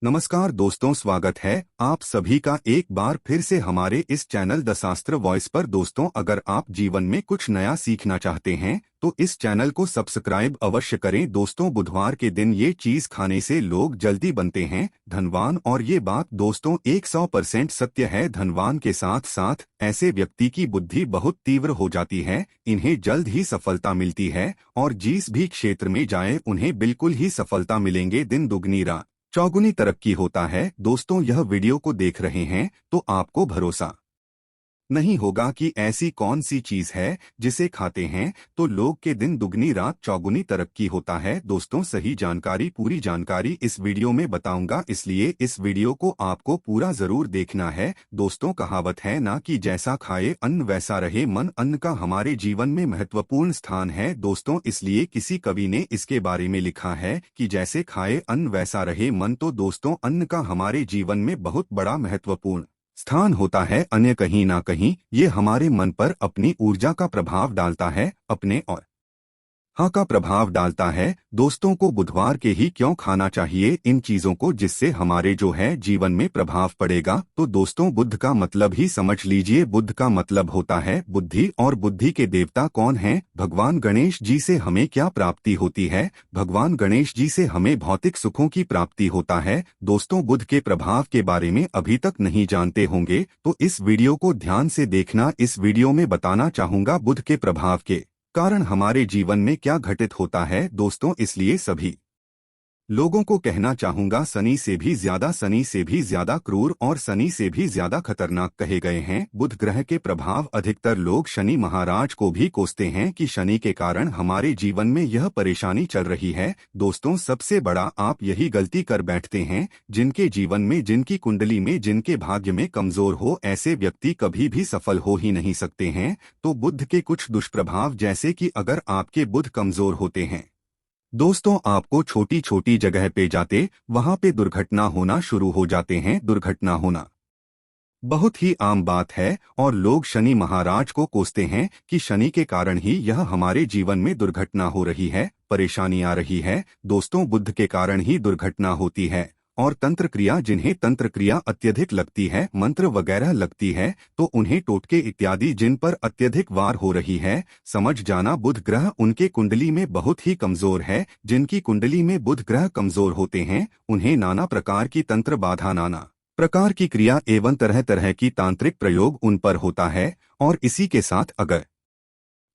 नमस्कार दोस्तों, स्वागत है आप सभी का एक बार फिर से हमारे इस चैनल द शास्त्र वॉइस पर। दोस्तों, अगर आप जीवन में कुछ नया सीखना चाहते हैं तो इस चैनल को सब्सक्राइब अवश्य करें। दोस्तों, बुधवार के दिन ये चीज खाने से लोग जल्दी बनते हैं धनवान, और ये बात दोस्तों 100% सत्य है। धनवान के साथ साथ ऐसे व्यक्ति की बुद्धि बहुत तीव्र हो जाती है, इन्हें जल्द ही सफलता मिलती है और जिस भी क्षेत्र में जाए उन्हें बिल्कुल ही सफलता मिलेंगे। दिन दुगनी रात चौगुनी तरक्की होता है। दोस्तों, यह वीडियो को देख रहे हैं तो आपको भरोसा नहीं होगा कि ऐसी कौन सी चीज है जिसे खाते हैं तो लोग के दिन दुगनी रात चौगुनी तरक्की होता है। दोस्तों, सही जानकारी, पूरी जानकारी इस वीडियो में बताऊंगा, इसलिए इस वीडियो को आपको पूरा जरूर देखना है। दोस्तों, कहावत है ना कि जैसा खाए अन्न वैसा रहे मन। अन्न का हमारे जीवन में महत्वपूर्ण स्थान है दोस्तों, इसलिए किसी कवि ने इसके बारे में लिखा है कि जैसे खाए अन्न वैसा रहे मन। तो दोस्तों, अन्न का हमारे जीवन में बहुत बड़ा महत्वपूर्ण स्थान होता है। अन्य कहीं ना कहीं ये हमारे मन पर अपनी ऊर्जा का प्रभाव डालता है, अपने और हाँ का प्रभाव डालता है। दोस्तों को बुधवार के ही क्यों खाना चाहिए इन चीजों को, जिससे हमारे जो है जीवन में प्रभाव पड़ेगा। तो दोस्तों, बुध का मतलब ही समझ लीजिए। बुध का मतलब होता है बुद्धि, और बुद्धि के देवता कौन हैं? भगवान गणेश जी से हमें क्या प्राप्ति होती है? भगवान गणेश जी से हमें भौतिक सुखों की प्राप्ति होता है। दोस्तों, बुध के प्रभाव के बारे में अभी तक नहीं जानते होंगे तो इस वीडियो को ध्यान से देखना। इस वीडियो में बताना चाहूंगा बुध के प्रभाव के कारण हमारे जीवन में क्या घटित होता है। दोस्तों, इसलिए सभी लोगों को कहना चाहूंगा, शनि से भी ज्यादा क्रूर और शनि से भी ज्यादा खतरनाक कहे गए हैं बुध ग्रह के प्रभाव। अधिकतर लोग शनि महाराज को भी कोसते हैं कि शनि के कारण हमारे जीवन में यह परेशानी चल रही है। दोस्तों, सबसे बड़ा आप यही गलती कर बैठते हैं। जिनके जीवन में, जिनकी कुंडली में, जिनके भाग्य में कमजोर हो, ऐसे व्यक्ति कभी भी सफल हो ही नहीं सकते हैं। तो बुध के कुछ दुष्प्रभाव, जैसे कि अगर आपके बुध कमजोर होते हैं दोस्तों, आपको छोटी छोटी जगह पे जाते वहां पे दुर्घटना होना शुरू हो जाते हैं। दुर्घटना होना बहुत ही आम बात है और लोग शनि महाराज को कोसते हैं कि शनि के कारण ही यह हमारे जीवन में दुर्घटना हो रही है, परेशानी आ रही है। दोस्तों, बुध के कारण ही दुर्घटना होती है। और तंत्र क्रिया, जिन्हें तंत्र क्रिया अत्यधिक लगती है, मंत्र वगैरह लगती है, तो उन्हें टोटके इत्यादि जिन पर अत्यधिक वार हो रही है, समझ जाना बुध ग्रह उनके कुंडली में बहुत ही कमजोर है। जिनकी कुंडली में बुध ग्रह कमजोर होते हैं उन्हें नाना प्रकार की तंत्र बाधा, नाना प्रकार की क्रिया एवं तरह तरह की तांत्रिक प्रयोग उन पर होता है। और इसी के साथ अगर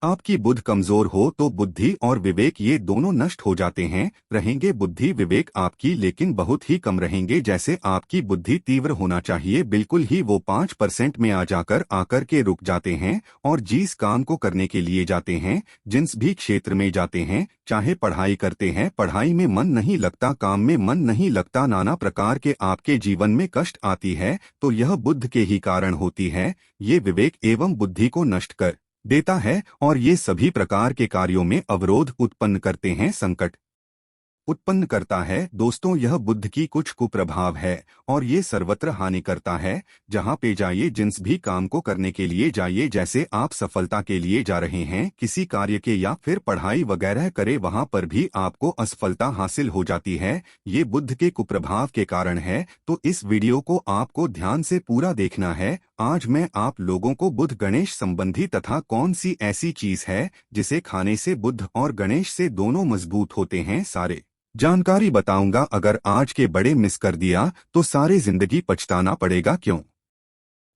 आपकी बुध कमजोर हो तो बुद्धि और विवेक ये दोनों नष्ट हो जाते हैं। रहेंगे बुद्धि विवेक आपकी, लेकिन बहुत ही कम रहेंगे। जैसे आपकी बुद्धि तीव्र होना चाहिए, बिल्कुल ही वो 5% में आकर के रुक जाते हैं। और जिस काम को करने के लिए जाते हैं, जिस भी क्षेत्र में जाते हैं, चाहे पढ़ाई करते हैं, पढ़ाई में मन नहीं लगता, काम में मन नहीं लगता, नाना प्रकार के आपके जीवन में कष्ट आती है, तो यह बुध के ही कारण होती है। ये विवेक एवं बुद्धि को नष्ट कर देता है और ये सभी प्रकार के कार्यों में अवरोध उत्पन्न करते हैं, संकट उत्पन्न करता है। दोस्तों, यह बुद्ध की कुछ कुप्रभाव है और ये सर्वत्र हानि करता है। जहाँ पे जाइए, जिस भी काम को करने के लिए जाइए, जैसे आप सफलता के लिए जा रहे हैं किसी कार्य के या फिर पढ़ाई वगैरह करे, वहाँ पर भी आपको असफलता हासिल हो जाती है। ये बुद्ध के कुप्रभाव के कारण है। तो इस वीडियो को आपको ध्यान से पूरा देखना है। आज मैं आप लोगों को बुध गणेश संबंधी तथा कौन सी ऐसी चीज है जिसे खाने से बुध और गणेश से दोनों मजबूत होते हैं, सारे जानकारी बताऊंगा। अगर आज के बड़े मिस कर दिया तो सारे जिंदगी पछताना पड़ेगा। क्यों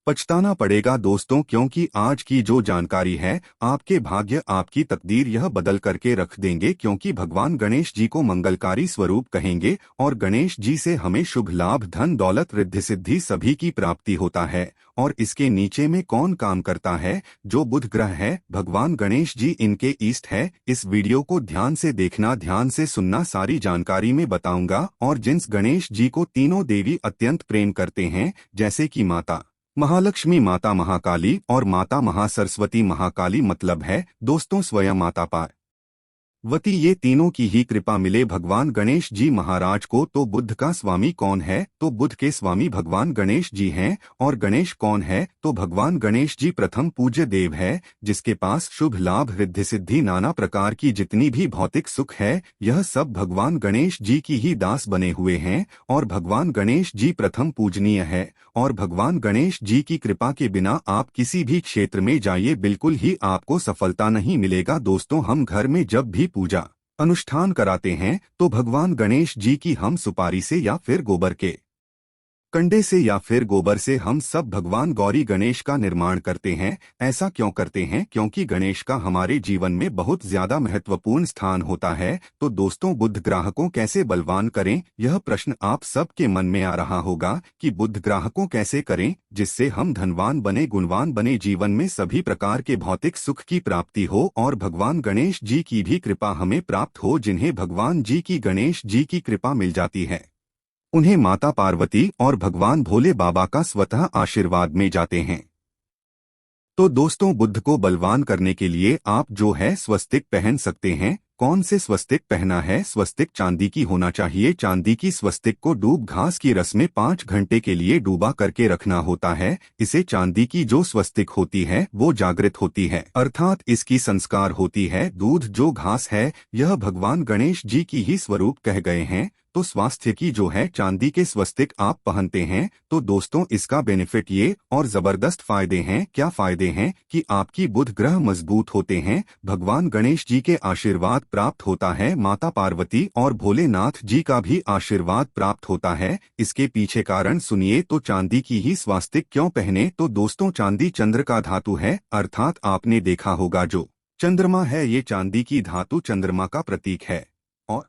पछताना पड़ेगा दोस्तों? क्योंकि आज की जो जानकारी है आपके भाग्य, आपकी तकदीर यह बदल करके रख देंगे। क्योंकि भगवान गणेश जी को मंगलकारी स्वरूप कहेंगे और गणेश जी से हमें शुभ लाभ, धन दौलत, रिद्धि सिद्धि सभी की प्राप्ति होता है। और इसके नीचे में कौन काम करता है? जो बुध ग्रह है, भगवान गणेश जी इनके ईष्ट है। इस वीडियो को ध्यान से देखना, ध्यान से सुनना, सारी जानकारी में बताऊंगा। और जिस गणेश जी को तीनों देवी अत्यंत प्रेम करते हैं, जैसे कि माता महालक्ष्मी, माता महाकाली और माता महासरस्वती। महाकाली मतलब है दोस्तों स्वयं माता वती ये तीनों की ही कृपा मिले भगवान गणेश जी महाराज को। तो बुद्ध का स्वामी कौन है? तो बुद्ध के स्वामी भगवान गणेश जी हैं। और गणेश कौन है? तो भगवान गणेश जी प्रथम पूज्य देव है, जिसके पास शुभ लाभ रिद्धि सिद्धि नाना प्रकार की जितनी भी भौतिक सुख है, यह सब भगवान गणेश जी की ही दास बने हुए हैं। और भगवान गणेश जी प्रथम पूजनीय है। और भगवान गणेश जी की कृपा के बिना आप किसी भी क्षेत्र में जाइए, बिल्कुल ही आपको सफलता नहीं मिलेगा। दोस्तों, हम घर में जब भी पूजा अनुष्ठान कराते हैं तो भगवान गणेश जी की हम सुपारी से या फिर गोबर के कंडे से या फिर गोबर से हम सब भगवान गौरी गणेश का निर्माण करते हैं। ऐसा क्यों करते हैं? क्योंकि गणेश का हमारे जीवन में बहुत ज्यादा महत्वपूर्ण स्थान होता है। तो दोस्तों, बुद्ध ग्राहकों कैसे बलवान करें, यह प्रश्न आप सबके मन में आ रहा होगा कि बुद्ध ग्राहकों कैसे करें जिससे हम धनवान बने, गुणवान बने, जीवन में सभी प्रकार के भौतिक सुख की प्राप्ति हो और भगवान गणेश जी की भी कृपा हमें प्राप्त हो। जिन्हें भगवान जी की गणेश जी की कृपा मिल जाती है, उन्हें माता पार्वती और भगवान भोले बाबा का स्वतः आशीर्वाद में जाते हैं। तो दोस्तों, बुद्ध को बलवान करने के लिए आप जो है स्वस्तिक पहन सकते हैं। कौन से स्वस्तिक पहना है? स्वस्तिक चांदी की होना चाहिए। चांदी की स्वस्तिक को डूब घास की रस में 5 घंटे के लिए डूबा करके रखना होता है। इसे चांदी की जो स्वस्तिक होती है वो जागृत होती है, अर्थात इसकी संस्कार होती है। दूध जो घास है, यह भगवान गणेश जी की ही स्वरूप कह गए हैं। तो स्वास्थ्य की जो है चांदी के स्वस्तिक आप पहनते हैं तो दोस्तों, इसका बेनिफिट ये और जबरदस्त फायदे हैं। क्या फायदे हैं? कि आपकी बुध ग्रह मजबूत होते हैं, भगवान गणेश जी के आशीर्वाद प्राप्त होता है, माता पार्वती और भोलेनाथ जी का भी आशीर्वाद प्राप्त होता है। इसके पीछे कारण सुनिए। तो चांदी की ही स्वास्तिक क्यों पहने? तो दोस्तों, चांदी चंद्र का धातु है, अर्थात आपने देखा होगा जो चंद्रमा है, ये चांदी की धातु चंद्रमा का प्रतीक है। और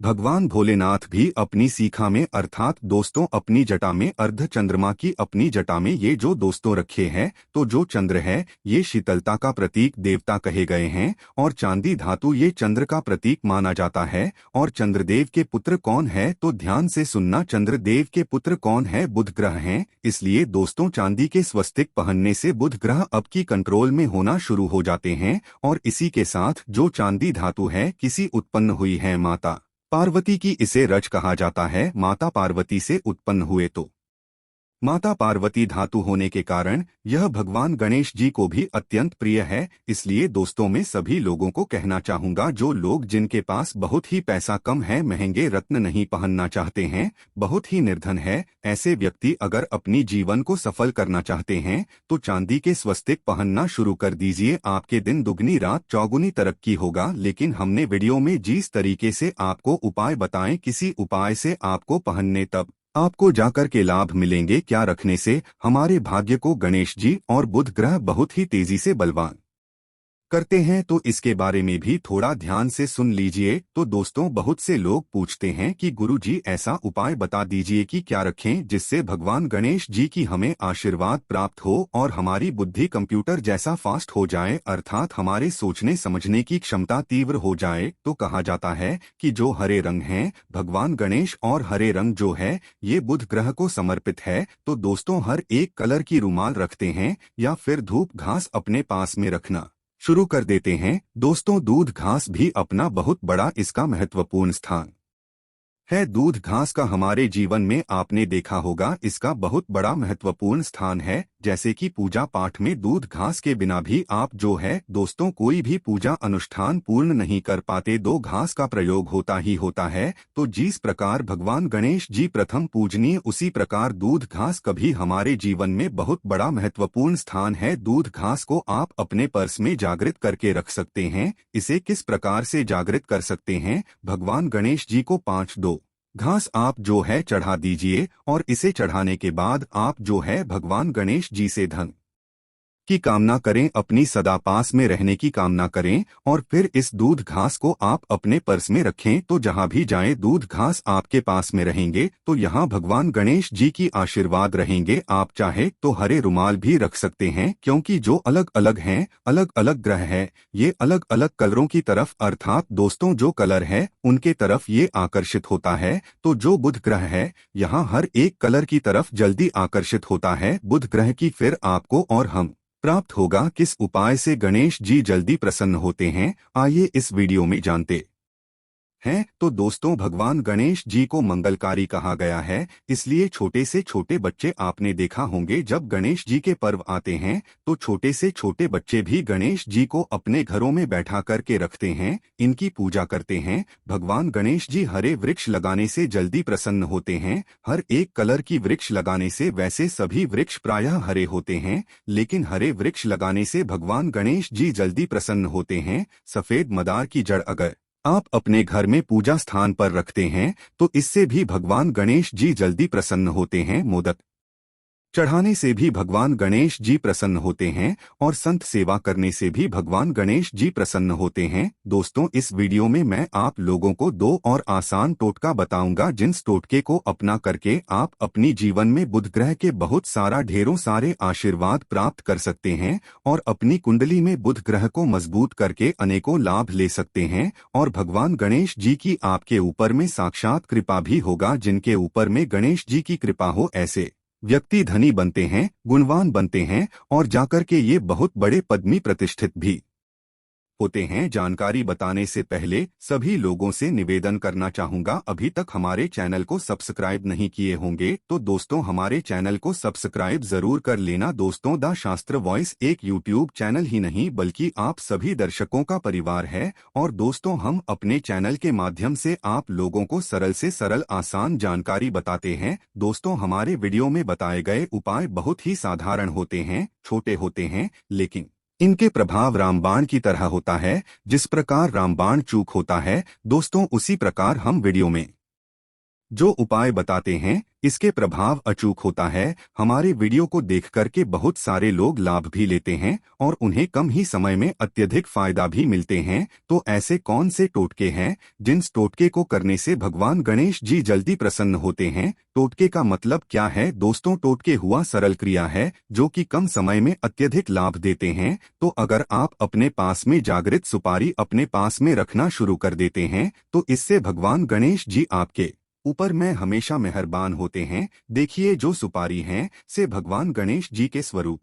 भगवान भोलेनाथ भी अपनी सीखा में, अर्थात दोस्तों अपनी जटा में, अर्ध चंद्रमा की अपनी जटा में ये जो दोस्तों रखे हैं, तो जो चंद्र है ये शीतलता का प्रतीक देवता कहे गए हैं और चांदी धातु ये चंद्र का प्रतीक माना जाता है। और चंद्रदेव के पुत्र कौन है? तो ध्यान से सुनना, चंद्रदेव के पुत्र कौन है? बुध ग्रह हैं। इसलिए दोस्तों, चांदी के स्वस्तिक पहनने से बुध ग्रह अब की कंट्रोल में होना शुरू हो जाते हैं। और इसी के साथ जो चांदी धातु है किसी उत्पन्न हुई है माता पार्वती की, इसे रज कहा जाता है। माता पार्वती से उत्पन्न हुए तो माता पार्वती धातु होने के कारण यह भगवान गणेश जी को भी अत्यंत प्रिय है। इसलिए दोस्तों, मैं सभी लोगों को कहना चाहूंगा, जो लोग जिनके पास बहुत ही पैसा कम है, महंगे रत्न नहीं पहनना चाहते हैं, बहुत ही निर्धन है, ऐसे व्यक्ति अगर अपनी जीवन को सफल करना चाहते हैं तो चांदी के स्वस्तिक पहनना शुरू कर दीजिए। आपके दिन दुगनी रात चौगुनी तरक्की होगा। लेकिन हमने वीडियो में जिस तरीके से आपको उपाय बताएं, किसी उपाय से आपको पहनने तब आपको जाकर के लाभ मिलेंगे। क्या रखने से हमारे भाग्य को गणेश जी और बुध ग्रह बहुत ही तेजी से बलवान करते हैं, तो इसके बारे में भी थोड़ा ध्यान से सुन लीजिए। तो दोस्तों, बहुत से लोग पूछते हैं कि गुरुजी ऐसा उपाय बता दीजिए कि क्या रखें जिससे भगवान गणेश जी की हमें आशीर्वाद प्राप्त हो और हमारी बुद्धि कंप्यूटर जैसा फास्ट हो जाए, अर्थात हमारे सोचने समझने की क्षमता तीव्र हो जाए। तो कहा जाता है कि जो हरे रंग हैं, भगवान गणेश और हरे रंग जो है ये बुध ग्रह को समर्पित है। तो दोस्तों, हर एक कलर की रुमाल रखते हैं या फिर धूप घास अपने पास में रखना शुरू कर देते हैं। दोस्तों, दूध घास भी अपना बहुत बड़ा इसका महत्वपूर्ण स्थान है। दूध घास का हमारे जीवन में आपने देखा होगा इसका बहुत बड़ा महत्वपूर्ण स्थान है। जैसे कि पूजा पाठ में दूध घास के बिना भी आप जो है दोस्तों कोई भी पूजा अनुष्ठान पूर्ण नहीं कर पाते, दो घास का प्रयोग होता ही होता है। तो जिस प्रकार भगवान गणेश जी प्रथम पूजनीय, उसी प्रकार दूध घास कभी हमारे जीवन में बहुत बड़ा महत्वपूर्ण स्थान है। दूध घास को आप अपने पर्स में जागृत करके रख सकते हैं। इसे किस प्रकार से जागृत कर सकते हैं? भगवान गणेश जी को 5 दो घास आप जो है चढ़ा दीजिए और इसे चढ़ाने के बाद आप जो है भगवान गणेश जी से धन की कामना करें, अपनी सदा पास में रहने की कामना करें और फिर इस दूध घास को आप अपने पर्स में रखें। तो जहां भी जाएं दूध घास आपके पास में रहेंगे तो यहां भगवान गणेश जी की आशीर्वाद रहेंगे। आप चाहे तो हरे रुमाल भी रख सकते हैं, क्योंकि जो अलग अलग हैं, अलग अलग ग्रह है, ये अलग अलग कलरों की तरफ, अर्थात दोस्तों जो कलर है उनके तरफ ये आकर्षित होता है। तो जो बुध ग्रह है यहाँ हर एक कलर की तरफ जल्दी आकर्षित होता है बुध ग्रह की, फिर आपको और हम प्राप्त होगा। किस उपाय से गणेश जी जल्दी प्रसन्न होते हैं, आइए इस वीडियो में जानते हैं। तो दोस्तों, भगवान गणेश जी को मंगलकारी कहा गया है, इसलिए छोटे से छोटे बच्चे आपने देखा होंगे जब गणेश जी के पर्व आते हैं तो छोटे से छोटे बच्चे भी गणेश जी को अपने घरों में बैठा करके रखते हैं, इनकी पूजा करते हैं। भगवान गणेश जी हरे वृक्ष लगाने से जल्दी प्रसन्न होते हैं। हर एक कलर की वृक्ष लगाने से, वैसे सभी वृक्ष प्रायः हरे होते हैं, लेकिन हरे वृक्ष लगाने से भगवान गणेश जी जल्दी प्रसन्न होते हैं। सफेद मदार की जड़ अगर आप अपने घर में पूजा स्थान पर रखते हैं तो इससे भी भगवान गणेश जी जल्दी प्रसन्न होते हैं। मोदक चढ़ाने से भी भगवान गणेश जी प्रसन्न होते हैं और संत सेवा करने से भी भगवान गणेश जी प्रसन्न होते हैं। दोस्तों, इस वीडियो में मैं आप लोगों को 2 और आसान टोटका बताऊंगा, जिस टोटके को अपना करके आप अपनी जीवन में बुध ग्रह के बहुत सारा ढेरों सारे आशीर्वाद प्राप्त कर सकते हैं और अपनी कुंडली में बुध ग्रह को मजबूत करके अनेकों लाभ ले सकते हैं। और भगवान गणेश जी की आपके ऊपर में साक्षात कृपा भी होगा। जिनके ऊपर में गणेश जी की कृपा हो, ऐसे व्यक्ति धनी बनते हैं, गुणवान बनते हैं और जाकर के ये बहुत बड़े पद में प्रतिष्ठित भी होते हैं। जानकारी बताने से पहले सभी लोगों से निवेदन करना चाहूंगा, अभी तक हमारे चैनल को सब्सक्राइब नहीं किए होंगे तो दोस्तों हमारे चैनल को सब्सक्राइब जरूर कर लेना। दोस्तों, द शास्त्र वॉइस एक यूट्यूब चैनल ही नहीं बल्कि आप सभी दर्शकों का परिवार है। और दोस्तों, हम अपने चैनल के माध्यम से आप लोगों को सरल से सरल आसान जानकारी बताते हैं। दोस्तों, हमारे वीडियो में बताए गए उपाय बहुत ही साधारण होते हैं, छोटे होते हैं, लेकिन इनके प्रभाव रामबाण की तरह होता है। जिस प्रकार रामबाण चूक होता है, दोस्तों उसी प्रकार हम वीडियो में जो उपाय बताते हैं इसके प्रभाव अचूक होता है। हमारे वीडियो को देख करके बहुत सारे लोग लाभ भी लेते हैं और उन्हें कम ही समय में अत्यधिक फायदा भी मिलते हैं। तो ऐसे कौन से टोटके हैं जिन टोटके को करने से भगवान गणेश जी जल्दी प्रसन्न होते हैं? टोटके का मतलब क्या है? दोस्तों, टोटके हुआ सरल क्रिया है जो कि कम समय में अत्यधिक लाभ देते हैं। तो अगर आप अपने पास में जागृत सुपारी अपने पास में रखना शुरू कर देते हैं तो इससे भगवान गणेश जी आपके ऊपर में हमेशा मेहरबान होते हैं। देखिए, जो सुपारी हैं से भगवान गणेश जी के स्वरूप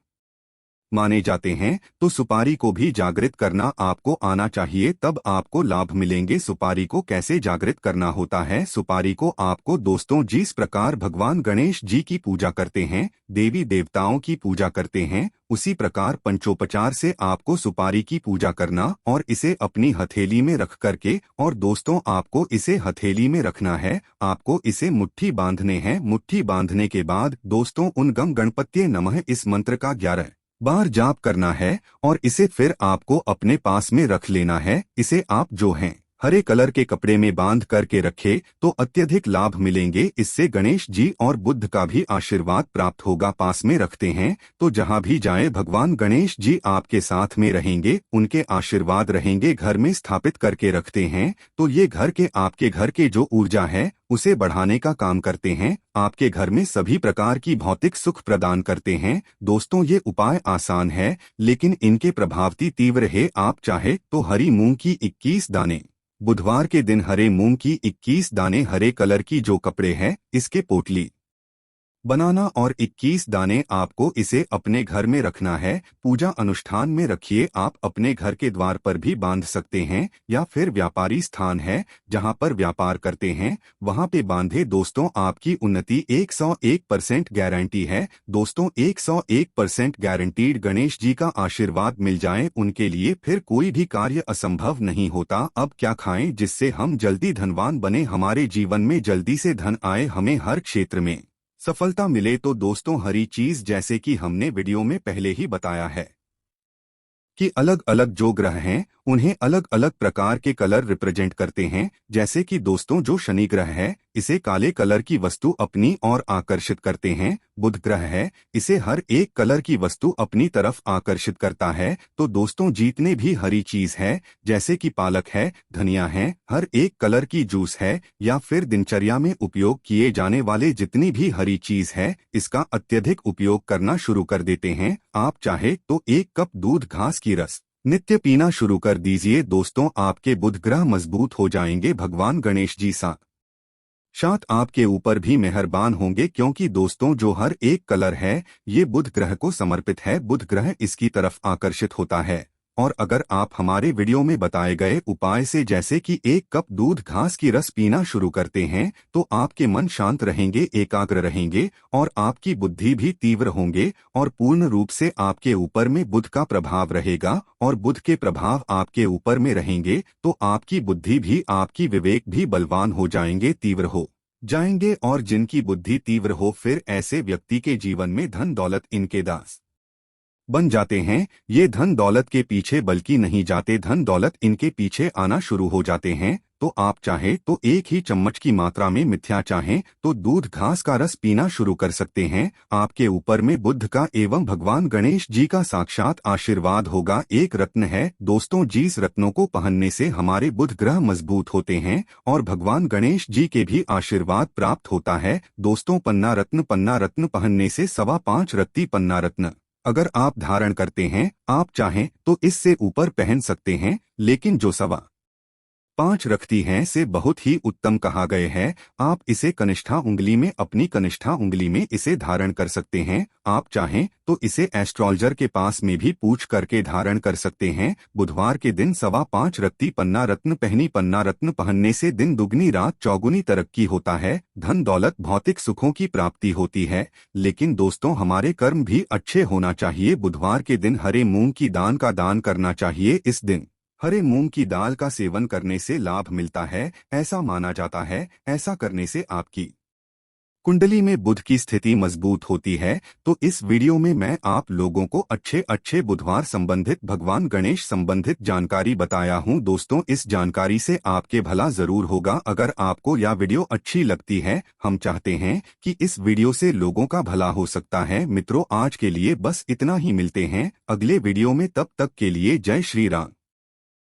माने जाते हैं, तो सुपारी को भी जागृत करना आपको आना चाहिए, तब आपको लाभ मिलेंगे। सुपारी को कैसे जागृत करना होता है? सुपारी को आपको दोस्तों जिस प्रकार भगवान गणेश जी की पूजा करते हैं, देवी देवताओं की पूजा करते हैं, उसी प्रकार पंचोपचार से आपको सुपारी की पूजा करना और इसे अपनी हथेली में रख करके, और दोस्तों आपको इसे हथेली में रखना है, आपको इसे मुट्ठी बांधने हैं। मुट्ठी बांधने के बाद दोस्तों उन गम गणपत्ये नमः इस मंत्र का 11 बार जाप करना है और इसे फिर आपको अपने पास में रख लेना है। इसे आप जो हैं हरे कलर के कपड़े में बांध करके रखे तो अत्यधिक लाभ मिलेंगे। इससे गणेश जी और बुद्ध का भी आशीर्वाद प्राप्त होगा। पास में रखते हैं तो जहां भी जाए भगवान गणेश जी आपके साथ में रहेंगे, उनके आशीर्वाद रहेंगे। घर में स्थापित करके रखते हैं तो ये घर के आपके घर के जो ऊर्जा है उसे बढ़ाने का काम करते हैं, आपके घर में सभी प्रकार की भौतिक सुख प्रदान करते हैं। दोस्तों, ये उपाय आसान है लेकिन इनके प्रभावती तीव्र है। आप चाहे तो हरी मूंग की 21 दाने, बुधवार के दिन हरे मूंग की 21 दाने हरे कलर की जो कपड़े हैं इसके पोटली बनाना और 21 दाने आपको इसे अपने घर में रखना है। पूजा अनुष्ठान में रखिए। आप अपने घर के द्वार पर भी बांध सकते हैं या फिर व्यापारी स्थान है जहां पर व्यापार करते हैं वहां पे बांधे। दोस्तों, आपकी उन्नति 101% गारंटी है। दोस्तों, 101% गारंटीड। गणेश जी का आशीर्वाद मिल जाए उनके लिए फिर कोई भी कार्य असंभव नहीं होता। अब क्या खाएं जिससे हम जल्दी धनवान बने, हमारे जीवन में जल्दी से धन आए, हमें हर क्षेत्र में सफलता मिले? तो दोस्तों, हरी चीज जैसे कि हमने वीडियो में पहले ही बताया है कि अलग अलग जो ग्रह हैं उन्हें अलग अलग प्रकार के कलर रिप्रेजेंट करते हैं। जैसे कि दोस्तों, जो शनि ग्रह है इसे काले कलर की वस्तु अपनी ओर आकर्षित करते हैं। बुध ग्रह है इसे हर एक कलर की वस्तु अपनी तरफ आकर्षित करता है। तो दोस्तों, जितने भी हरी चीज है जैसे कि पालक है, धनिया है, हर एक कलर की जूस है या फिर दिनचर्या में उपयोग किए जाने वाले जितनी भी हरी चीज है इसका अत्यधिक उपयोग करना शुरू कर देते हैं। आप चाहे तो 1 कप दूध घास की रस नित्य पीना शुरू कर दीजिए। दोस्तों, आपके बुध ग्रह मजबूत हो जाएंगे। भगवान गणेश जी सा शायद आपके ऊपर भी मेहरबान होंगे, क्योंकि दोस्तों जो हर एक कलर है ये बुध ग्रह को समर्पित है। बुध ग्रह इसकी तरफ आकर्षित होता है। और अगर आप हमारे वीडियो में बताए गए उपाय से जैसे कि 1 कप दूध घास की रस पीना शुरू करते हैं तो आपके मन शांत रहेंगे, एकाग्र रहेंगे और आपकी बुद्धि भी तीव्र होंगे और पूर्ण रूप से आपके ऊपर में बुध का प्रभाव रहेगा। और बुध के प्रभाव आपके ऊपर में रहेंगे तो आपकी बुद्धि भी, आपकी विवेक भी बलवान हो जाएंगे, तीव्र हो जाएंगे। और जिनकी बुद्धि तीव्र हो फिर ऐसे व्यक्ति के जीवन में धन दौलत इनके दास बन जाते हैं। ये धन दौलत के पीछे बल्कि नहीं जाते, धन दौलत इनके पीछे आना शुरू हो जाते हैं। तो आप चाहे तो 1 ही चम्मच की मात्रा में मिथ्या चाहें तो दूध घास का रस पीना शुरू कर सकते हैं। आपके ऊपर में बुध का एवं भगवान गणेश जी का साक्षात आशीर्वाद होगा। एक रत्न है दोस्तों, जिस रत्नों को पहनने से हमारे बुध ग्रह मजबूत होते हैं और भगवान गणेश जी के भी आशीर्वाद प्राप्त होता है। दोस्तों पन्ना रत्न पहनने से 5.25 रत्ती पन्ना रत्न अगर आप धारण करते हैं, आप चाहें तो इससे ऊपर पहन सकते हैं, लेकिन जो 5.25 रखती हैं से बहुत ही उत्तम कहा गए है। आप इसे कनिष्ठा उंगली में, अपनी कनिष्ठा उंगली में इसे धारण कर सकते हैं। आप चाहें तो इसे एस्ट्रोलॉजर के पास में भी पूछ करके धारण कर सकते हैं। बुधवार के दिन 5.25 रत्ती पन्ना रत्न पहनने से दिन दुगनी रात चौगुनी तरक्की होता है, धन दौलत भौतिक सुखों की प्राप्ति होती है। लेकिन दोस्तों हमारे कर्म भी अच्छे होना चाहिए। बुधवार के दिन हरे मूंग की दाल का दान करना चाहिए। इस दिन हरे मूंग की दाल का सेवन करने से लाभ मिलता है, ऐसा माना जाता है। ऐसा करने से आपकी कुंडली में बुध की स्थिति मजबूत होती है। तो इस वीडियो में मैं आप लोगों को अच्छे बुधवार संबंधित, भगवान गणेश संबंधित जानकारी बताया हूं। दोस्तों इस जानकारी से आपके भला जरूर होगा। अगर आपको यह वीडियो अच्छी लगती है, हम चाहते हैं कि इस वीडियो से लोगों का भला हो सकता है। मित्रों आज के लिए बस इतना ही, मिलते हैं अगले वीडियो में, तब तक के लिए जय श्री राम।